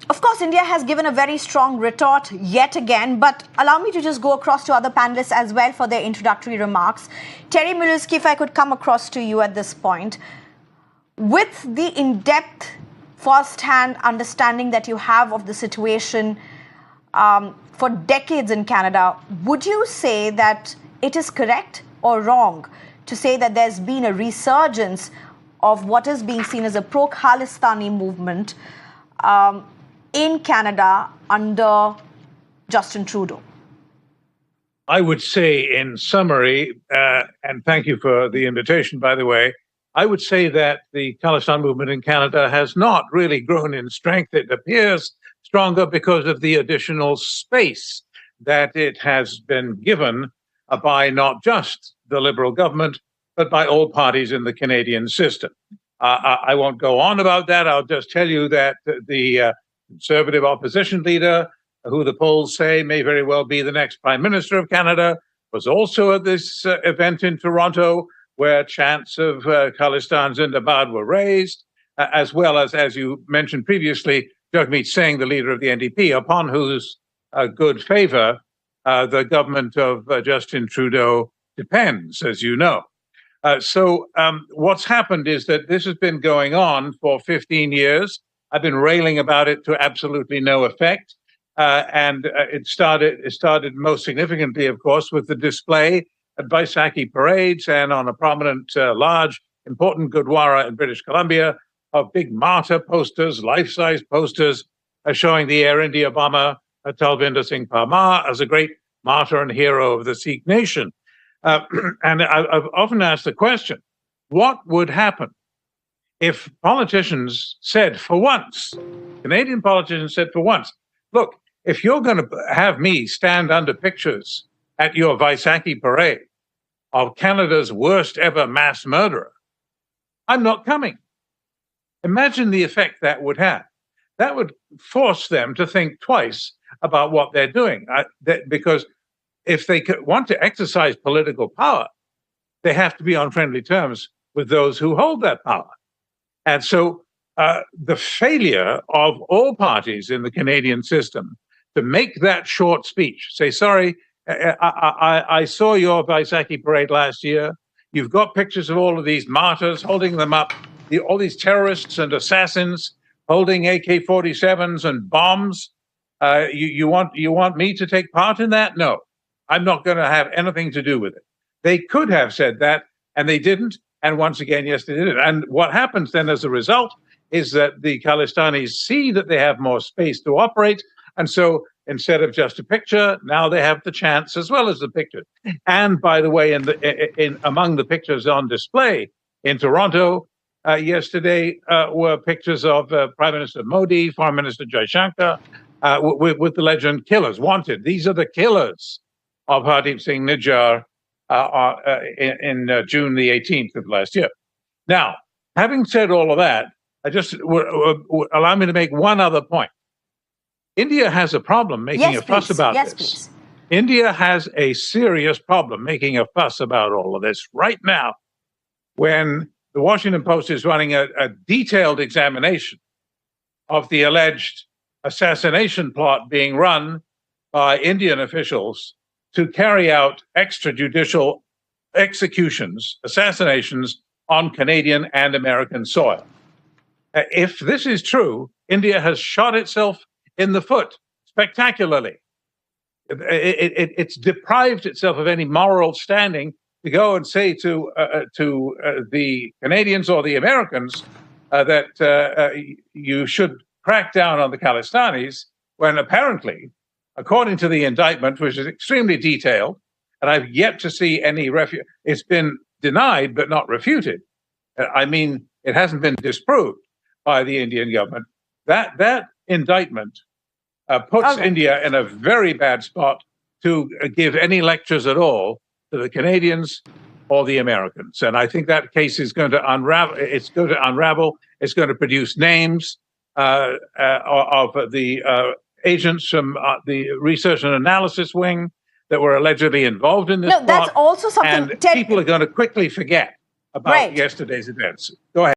Of course, India has given a very strong retort yet again, but allow me to just go across to other panelists as well for their introductory remarks. Terry Milewski, if I could come across to you at this point. With the in-depth, first-hand understanding that you have of the situation for decades in Canada, would you say that it is correct or wrong to say that there's been a resurgence of what is being seen as a pro-Khalistani movement in Canada under Justin Trudeau? I would say, in summary, and thank you for the invitation, by the way, I would say that the Khalistan movement in Canada has not really grown in strength. It appears stronger because of the additional space that it has been given by not just the Liberal government, but by all parties in the Canadian system. I won't go on about that. I'll just tell you that the Conservative opposition leader, who the polls say may very well be the next Prime Minister of Canada, was also at this event in Toronto, where chants of Khalistan Zindabad were raised, as well as you mentioned previously, Jagmeet Singh, the leader of the NDP, upon whose good favour the government of Justin Trudeau depends, as you know. So what's happened is that this has been going on for 15 years. I've been railing about it to absolutely no effect. And it started most significantly, of course, with the display at Vaisakhi parades and on a prominent, large, important Gurdwara in British Columbia of big martyr posters, life-size posters showing the Air India bomber Talvinder Singh Parmar as a great martyr and hero of the Sikh nation. And I've often asked the question, what would happen if politicians said for once, Canadian politicians said for once, look, if you're going to have me stand under pictures at your Vaisakhi parade of Canada's worst ever mass murderer, I'm not coming. Imagine the effect that would have. That would force them to think twice about what they're doing. Because if they want to exercise political power, they have to be on friendly terms with those who hold that power. And so the failure of all parties in the Canadian system to make that short speech, say, sorry, I saw your Vaisakhi parade last year. You've got pictures of all of these martyrs holding them up, all these terrorists and assassins holding AK-47s and bombs. You want me to take part in that? No, I'm not going to have anything to do with it. They could have said that, and they didn't. And once again, yes, they did it. And what happens then as a result is that the Khalistanis see that they have more space to operate. And so instead of just a picture, now they have the chants as well as the picture. And by the way, among the pictures on display in Toronto yesterday were pictures of Prime Minister Modi, Foreign Minister Jaishankar, with the legend "Killers Wanted." These are the killers of Hardeep Singh Nijjar in June the 18th of last year. Now, having said all of that, I just allow me to make one other point. India has a problem making a fuss about this. Please. India has a serious problem making a fuss about all of this right now, when the Washington Post is running a detailed examination of the alleged assassination plot being run by Indian officials to carry out extrajudicial executions, assassinations on Canadian and American soil. If this is true, India has shot itself in the foot spectacularly. It's deprived itself of any moral standing to go and say to the Canadians or the Americans that you should crack down on the Khalistanis, when apparently, according to the indictment, which is extremely detailed, and I've yet to see any it's been denied but not refuted. I mean, it hasn't been disproved by the Indian government. That indictment puts India in a very bad spot to give any lectures at all to the Canadians or the Americans. And I think that case is going to unravel. It's going to unravel. It's going to produce names of the agents from the research and analysis wing that were allegedly involved in this plot. That's also something. And people are going to quickly forget about yesterday's events. Go ahead.